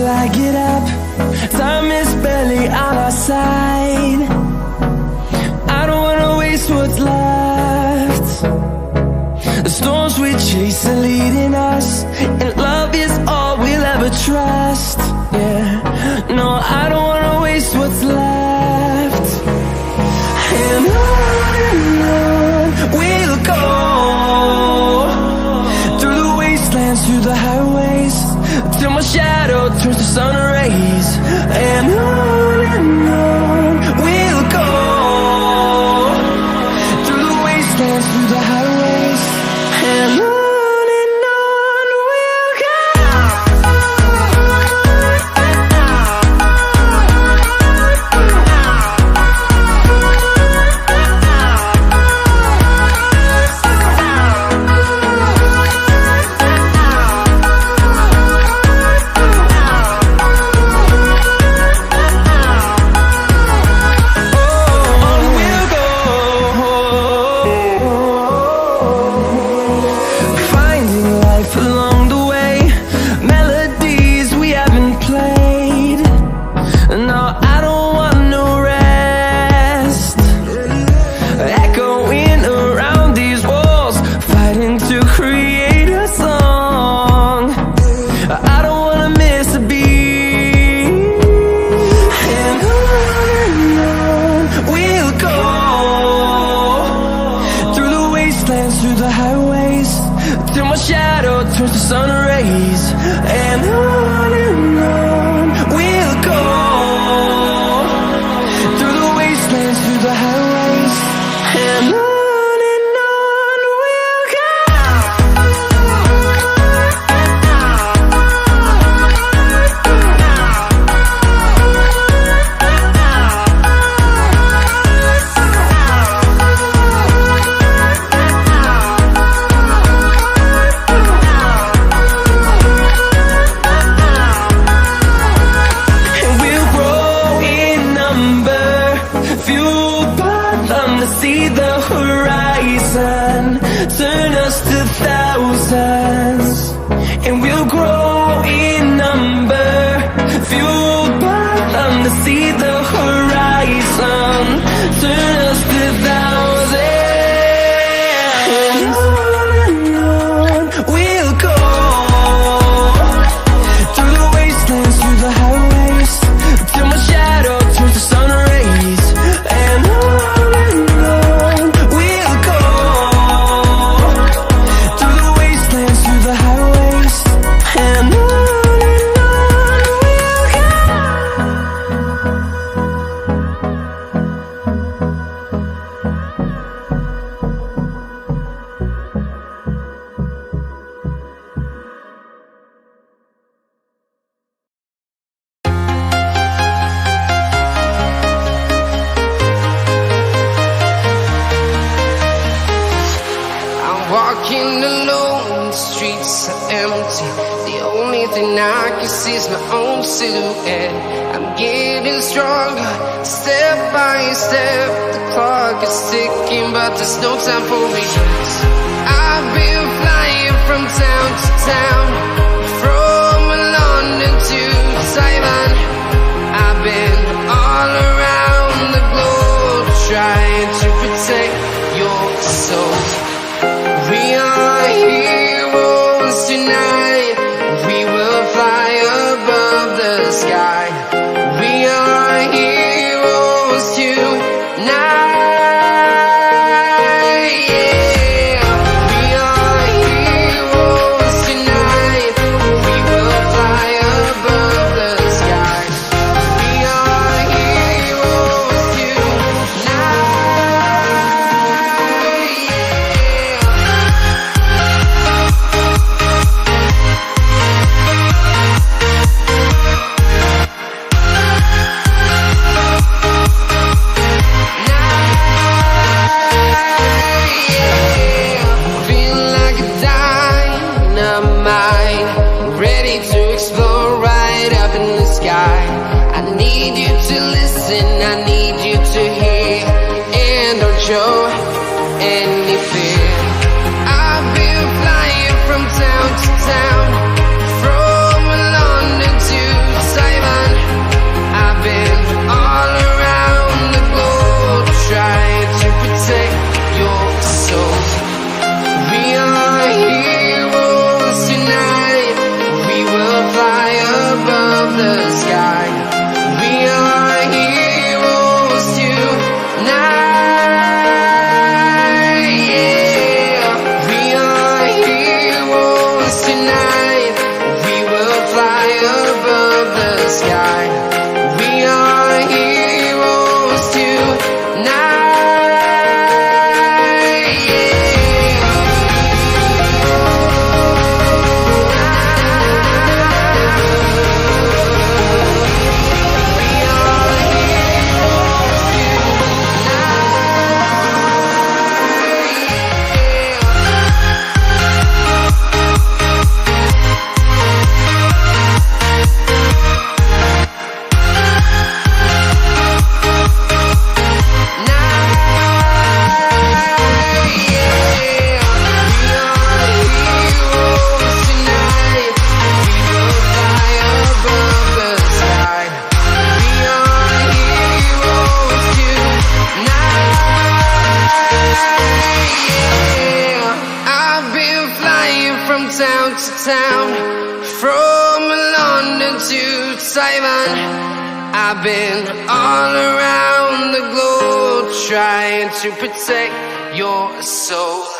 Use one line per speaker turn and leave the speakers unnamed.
I get up. Time is barely on our side. I don't wanna waste what's left. The storms we chase are leading us, and love is all we'll ever trust. Yeah, no, I don't wanna waste what's left. And on we'll go, through the wastelands, through the highways, till my shadow turns to sun rays. And on we'll go, through the wastelands, through the highways, and on. Through the highways, till my shadow turns to sun rays. And on we'll go, through the wastelands, through the highways, and on. See the horizon, turn us to thousands, and we'll grow in number, fueled by them to see the horizon, turn us to thousands. And on we'll go, through the wastelands, through the highways, till my shadow turns to sun rays. And
walking alone, the streets are empty. The only thing I can see is my own silhouette. I'm getting stronger, step by step. The clock is ticking, but there's no time for regrets. I've been flying from town to town, from London to Taiwan. I've been all around the globe, trying to protect your soul. We are heroes tonight. We will fly above the sky. We are heroes tonight. Yeah. We are heroes tonight. We will fly above the sky. We are heroes tonight. I need you to listen, I need you to hear, and don't show any fear. I've been flying from town to town, from London to town to town, from London to Taiwan. I've been all around the globe trying to protect your soul.